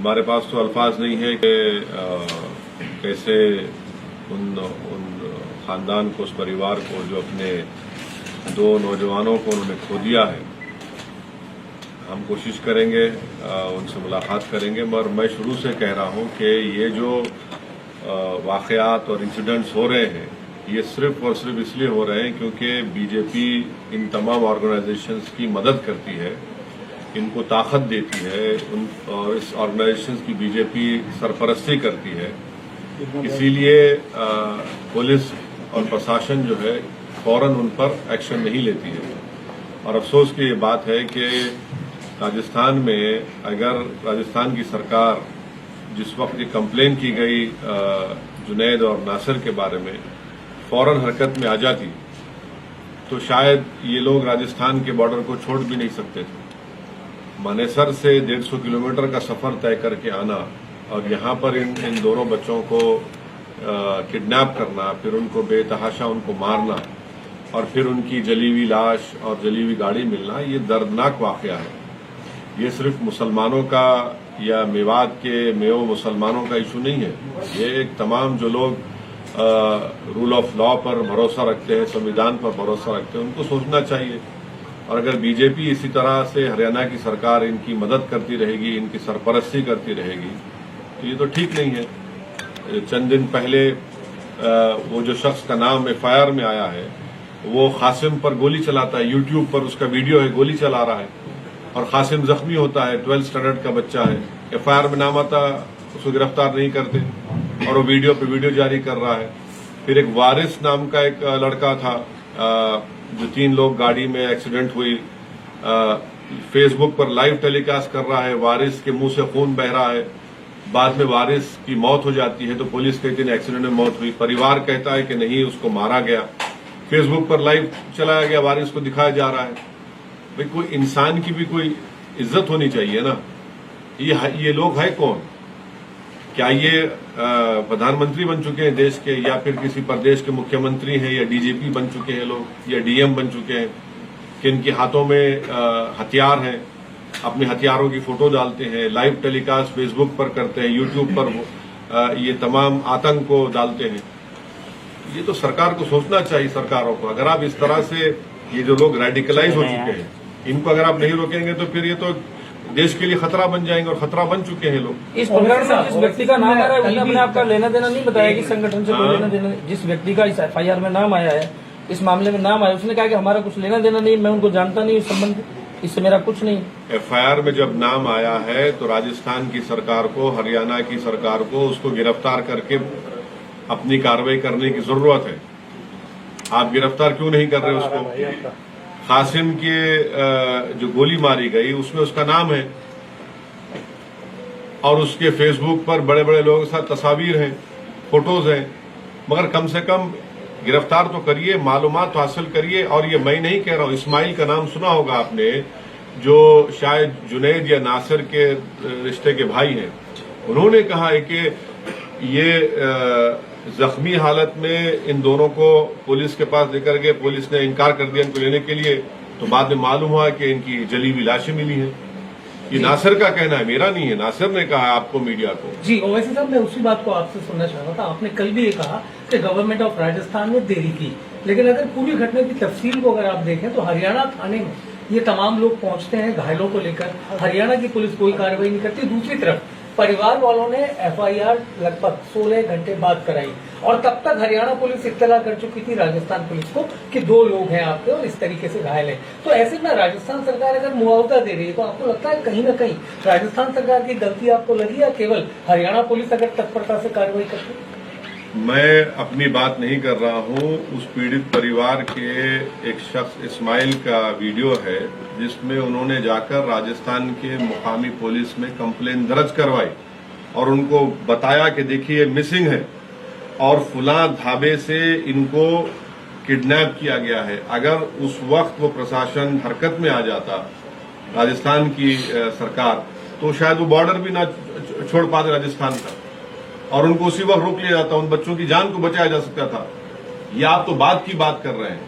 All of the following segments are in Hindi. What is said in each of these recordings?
हमारे पास तो अल्फाज नहीं है कि कैसे उन खानदान को, उस परिवार को जो अपने दो नौजवानों को उन्होंने खो दिया है, हम कोशिश करेंगे उनसे मुलाकात करेंगे। मगर मैं शुरू से कह रहा हूं कि ये जो वाक़यात और इंसिडेंट्स हो रहे हैं, ये सिर्फ और सिर्फ इसलिए हो रहे हैं क्योंकि बीजेपी इन तमाम ऑर्गेनाइजेशंस की मदद करती है, इनको ताकत देती है, और इस ऑर्गेनाइजेशंस की बीजेपी सरपरस्ती करती है। इसीलिए पुलिस और प्रशासन जो है फौरन उन पर एक्शन नहीं लेती है। और अफसोस की ये बात है कि राजस्थान में अगर राजस्थान की सरकार जिस वक्त ये कंप्लेन की गई जुनैद और नासिर के बारे में फौरन हरकत में आ जाती तो शायद ये लोग राजस्थान के बॉर्डर को छोड़ भी नहीं सकते थे। मानेसर से 150 किलोमीटर का सफर तय करके आना और यहाँ पर इन दोनों बच्चों को किडनैप करना, फिर उनको बेतहाशा उनको मारना और फिर उनकी जली हुई लाश और जली हुई गाड़ी मिलना, ये दर्दनाक वाकया है। ये सिर्फ मुसलमानों का या मेवात के मेव मुसलमानों का इशू नहीं है। ये एक तमाम जो लोग रूल ऑफ लॉ पर भरोसा रखते हैं, संविधान पर भरोसा रखते हैं, उनको सोचना चाहिए। और अगर बीजेपी इसी तरह से हरियाणा की सरकार इनकी मदद करती रहेगी, इनकी सरपरस्ती करती रहेगी, तो ये तो ठीक नहीं है। चंद दिन पहले वो जो शख्स का नाम एफआईआर में आया है, वो कासिम पर गोली चलाता है, यूट्यूब पर उसका वीडियो है, गोली चला रहा है और कासिम जख्मी होता है, 12th स्टैंडर्ड का बच्चा है। एफआईआर में नाम आता, उसको गिरफ्तार नहीं करते और वो वीडियो पे वीडियो जारी कर रहा है। फिर एक वारिस नाम का एक लड़का था, जो 3 लोग गाड़ी में एक्सीडेंट हुई, फेसबुक पर लाइव टेलीकास्ट कर रहा है, वारिस के मुंह से खून बह रहा है। बाद में वारिस की मौत हो जाती है तो पुलिस कहती है एक्सीडेंट में मौत हुई, परिवार कहता है कि नहीं उसको मारा गया। फेसबुक पर लाइव चलाया गया, वारिस को दिखाया जा रहा है। भाई कोई इंसान की भी कोई इज्जत होनी चाहिए ना। ये लोग है कौन? क्या ये प्रधानमंत्री बन चुके हैं देश के, या फिर किसी प्रदेश के मुख्यमंत्री हैं, या डीजीपी बन चुके हैं लोग, या डीएम बन चुके हैं कि इनके हाथों में हथियार हैं, अपने हथियारों की फोटो डालते हैं, लाइव टेलीकास्ट फेसबुक पर करते हैं, यूट्यूब पर ये तमाम आतंक को डालते हैं। ये तो सरकार को सोचना चाहिए, सरकारों को। अगर आप इस तरह से ये जो लोग रेडिकलाइज हो चुके हैं, इनको अगर आप नहीं रोकेंगे तो फिर ये तो देश के लिए खतरा बन जाएंगे, और खतरा बन चुके हैं लोग। इस प्रकरण में जिस व्यक्ति का नाम आ रहा है उसने अपने आप का लेना देना नहीं बताया कि संगठन से कोई लेना देना। जिस व्यक्ति का इस एफआईआर में नाम आया है, इस मामले में नाम आया, उसने कहा कि हमारा कुछ लेना देना नहीं, मैं उनको जानता नहीं, इस संबंध इससे मेरा कुछ नहीं। एफआईआर में जब नाम आया है तो राजस्थान की सरकार को, हरियाणा की सरकार को उसको गिरफ्तार करके अपनी कार्रवाई करने की जरूरत है। आप गिरफ्तार क्यों नहीं कर रहे उसको? कासिम के जो गोली मारी गई उसमें उसका नाम है और उसके फेसबुक पर बड़े बड़े लोगों के साथ तस्वीर हैं, फोटोज हैं, मगर कम से कम गिरफ्तार तो करिए, मालूमात तो हासिल करिए। और ये मैं नहीं कह रहा हूं, इस्माइल का नाम सुना होगा आपने, जो शायद जुनैद या नासिर के रिश्ते के भाई हैं। उन्होंने कहा है कि ये जख्मी हालत में इन दोनों को पुलिस के पास लेकर गए, पुलिस ने इनकार कर दिया इनको लेने के लिए, तो बाद में मालूम हुआ कि इनकी जली हुई लाशें मिली हैं। ये नासिर का कहना है, मेरा नहीं है, नासिर ने कहा है आपको, मीडिया को। जी ओवैसी साहब, मैं उसी बात को आपसे सुनना चाह रहा था। आपने कल भी ये कहा कि गवर्नमेंट ऑफ राजस्थान ने देरी की, लेकिन अगर पूरी घटना की तफसील को अगर आप देखें तो हरियाणा थाने में ये तमाम लोग पहुंचते हैं घायलों को लेकर, हरियाणा की पुलिस कोई कार्रवाई नहीं करती। दूसरी तरफ परिवार वालों ने एफआईआर लगभग 16 घंटे बाद कराई और तब तक हरियाणा पुलिस इत्तला कर चुकी थी राजस्थान पुलिस को कि 2 लोग हैं आपके और इस तरीके से घायल हैं। तो ऐसे में राजस्थान सरकार अगर मुआवजा दे रही है तो आपको लगता है कहीं न कहीं राजस्थान सरकार की गलती आपको लगी, या केवल हरियाणा पुलिस अगर तत्परता से कार्रवाई करती? मैं अपनी बात नहीं कर रहा हूं, उस पीड़ित परिवार के एक शख्स इस्माइल का वीडियो है जिसमें उन्होंने जाकर राजस्थान के मुकामी पुलिस में कंप्लेन दर्ज करवाई और उनको बताया कि देखिए मिसिंग है और फुला ढाबे से इनको किडनैप किया गया है। अगर उस वक्त वो प्रशासन हरकत में आ जाता, राजस्थान की सरकार, तो शायद वो बॉर्डर भी ना छोड़ पाते राजस्थान का और उनको उसी वक्त रोक लिया जाता, उन बच्चों की जान को बचाया जा सकता था। ये आप तो बात की बात कर रहे हैं,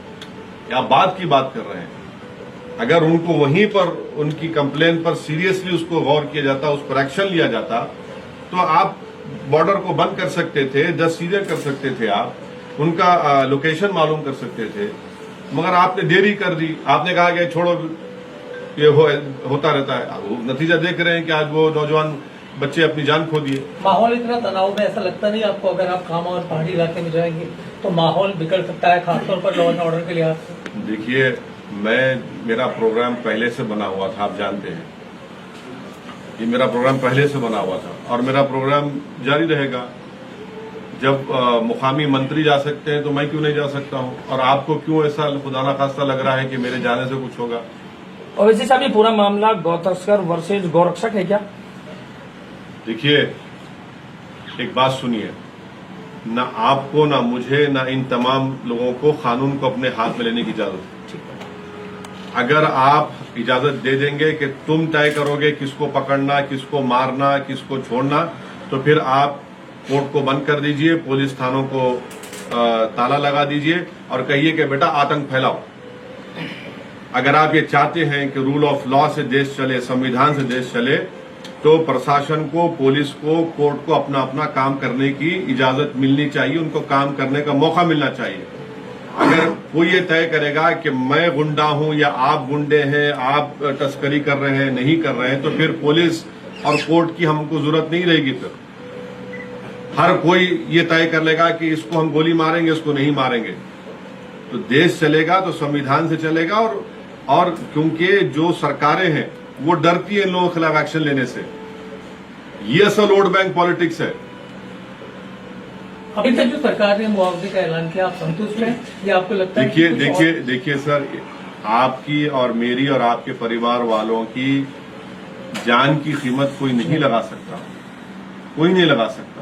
या बात की बात कर रहे हैं। अगर उनको वहीं पर उनकी कंप्लेन पर सीरियसली उसको गौर किया जाता, उस पर एक्शन लिया जाता, तो आप बॉर्डर को बंद कर सकते थे, 10 चीजें कर सकते थे, आप उनका लोकेशन मालूम कर सकते थे। मगर आपने देरी कर दी, आपने कहा कि छोड़ो ये होता रहता है। वो नतीजा देख रहे हैं कि आज वो नौजवान बच्चे अपनी जान खो दिए। माहौल इतना तनाव में, ऐसा लगता नहीं आपको अगर आप खामा और पहाड़ी इलाके में जाएंगे तो माहौल बिगड़ सकता है, खासतौर पर लॉ एंड ऑर्डर के लिहाज से? देखिए, मेरा प्रोग्राम पहले से बना हुआ था, आप जानते हैं, ये मेरा प्रोग्राम पहले से बना हुआ था और मेरा प्रोग्राम जारी रहेगा। जब मुकामी मंत्री जा सकते हैं तो मैं क्यों नहीं जा सकता हूं? और आपको क्यों ऐसा खुदा ना खास्ता लग रहा है कि मेरे जाने से कुछ होगा? ओवैसी साहब, ये पूरा मामला गौतस्कर वर्सेज गौरक्षक है क्या? देखिए, एक बात सुनिए, ना आपको, ना मुझे, ना इन तमाम लोगों को कानून को अपने हाथ में लेने की इजाजत है। अगर आप इजाजत दे देंगे कि तुम तय करोगे किसको पकड़ना, किसको मारना, किसको छोड़ना, तो फिर आप कोर्ट को बंद कर दीजिए, पुलिस थानों को ताला लगा दीजिए और कहिए कि बेटा आतंक फैलाओ। अगर आप ये चाहते हैं कि रूल ऑफ लॉ से देश चले, संविधान से देश चले, तो प्रशासन को, पुलिस को, कोर्ट को अपना अपना काम करने की इजाजत मिलनी चाहिए, उनको काम करने का मौका मिलना चाहिए। अगर कोई ये तय करेगा कि मैं गुंडा हूं या आप गुंडे हैं, आप तस्करी कर रहे हैं, नहीं कर रहे हैं, तो फिर पुलिस और कोर्ट की हमको जरूरत नहीं रहेगी। फिर हर कोई ये तय कर लेगा कि इसको हम गोली मारेंगे, इसको नहीं मारेंगे। तो देश चलेगा तो संविधान से चलेगा। और क्योंकि जो सरकारें हैं वो डरती है इन लोगों के खिलाफ एक्शन लेने से। ये असल वोट बैंक पॉलिटिक्स है। अभी तक जो सरकार ने मुआवजे का ऐलान किया, आप संतुष्ट हैं या आपको लगता है? देखिए सर, आपकी और मेरी और आपके परिवार वालों की जान की कीमत कोई नहीं लगा सकता, कोई नहीं लगा सकता।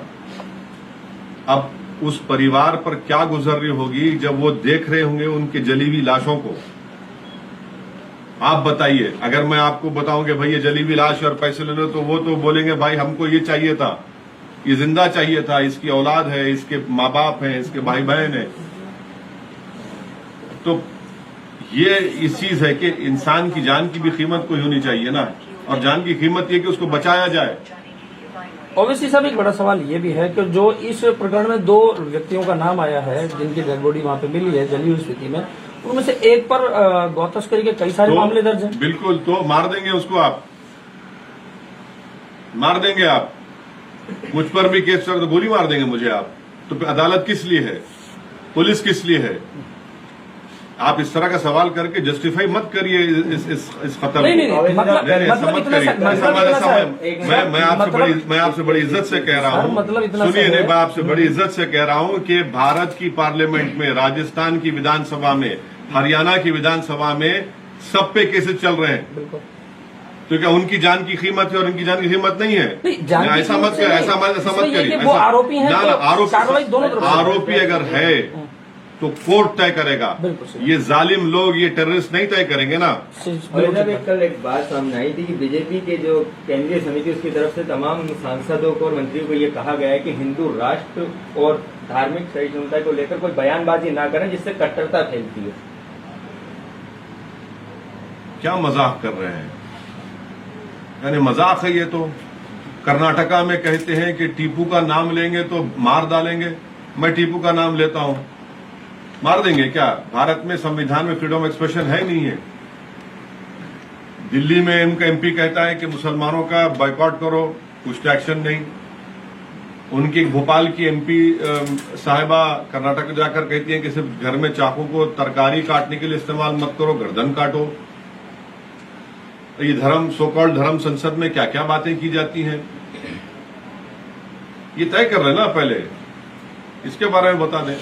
अब उस परिवार पर क्या गुजर रही होगी जब वो देख रहे होंगे उनके जली हुई लाशों को। आप बताइए, अगर मैं आपको बताऊं कि भाई ये जली हुई लाश और पैसे ले लो, तो वो तो बोलेंगे भाई हमको ये चाहिए था, ये जिंदा चाहिए था, इसकी औलाद है, इसके माँ बाप हैं, इसके भाई बहन है। तो ये इस चीज है कि इंसान की जान की भी कीमत कोई होनी चाहिए ना, और जान की कीमत ये कि उसको बचाया जाए। ओवैसी साहब, एक बड़ा सवाल ये भी है कि जो इस प्रकरण में 2 व्यक्तियों का नाम आया है जिनकी डेड बॉडी वहां पे मिली है जली हुई स्थिति में, उनमें से एक पर गौतस्करी के कई सारे मामले दर्ज हैं। बिल्कुल, तो मार देंगे उसको, आप मार देंगे, आप मुझ पर भी केस कर तो गोली मार देंगे मुझे आप। तो अदालत किस लिए है, पुलिस किस लिए है? आप इस तरह का सवाल करके जस्टिफाई मत करिए इस खतरे को। मैं आपसे बड़ी इज्जत से कह रहा हूँ, सुनिए, नहीं, मैं आपसे बड़ी इज्जत से कह रहा हूँ कि भारत की पार्लियामेंट में, राजस्थान की विधानसभा में, हरियाणा की विधानसभा में सब पे केसेस चल रहे हैं। तो क्या उनकी जान की कीमत है और इनकी जान की कीमत नहीं है? ऐसा मत करिए। आरोपी अगर है तो कोर्ट तय करेगा। ये जालिम लोग, ये टेररिस्ट नहीं तय करेंगे ना। और जब कल एक बात सामने आई थी कि बीजेपी के जो केंद्रीय समिति उसकी तरफ से तमाम सांसदों को और मंत्रियों को ये कहा गया है कि हिंदू राष्ट्र और धार्मिक सहिष्णुता को लेकर कोई बयानबाजी ना करें जिससे कट्टरता फैलती है। क्या मजाक कर रहे हैं? यानी मजाक है ये तो। कर्नाटका में कहते हैं कि टीपू का नाम लेंगे तो मार डालेंगे। मैं टीपू का नाम लेता हूं, मार देंगे क्या? भारत में संविधान में फ्रीडम ऑफ एक्सप्रेशन है नहीं है। दिल्ली में उनका एमपी कहता है कि मुसलमानों का बॉयकॉट करो, कुछ एक्शन नहीं। उनकी भोपाल की एमपी साहिबा कर्नाटक जाकर कहती हैं कि सिर्फ घर में चाकू को तरकारी काटने के लिए इस्तेमाल मत करो, गर्दन काटो। ये धर्म, सो कॉल्ड धर्म संसद में क्या क्या बातें की जाती हैं, ये तय कर रहे हैं ना। पहले इसके बारे में बता दें।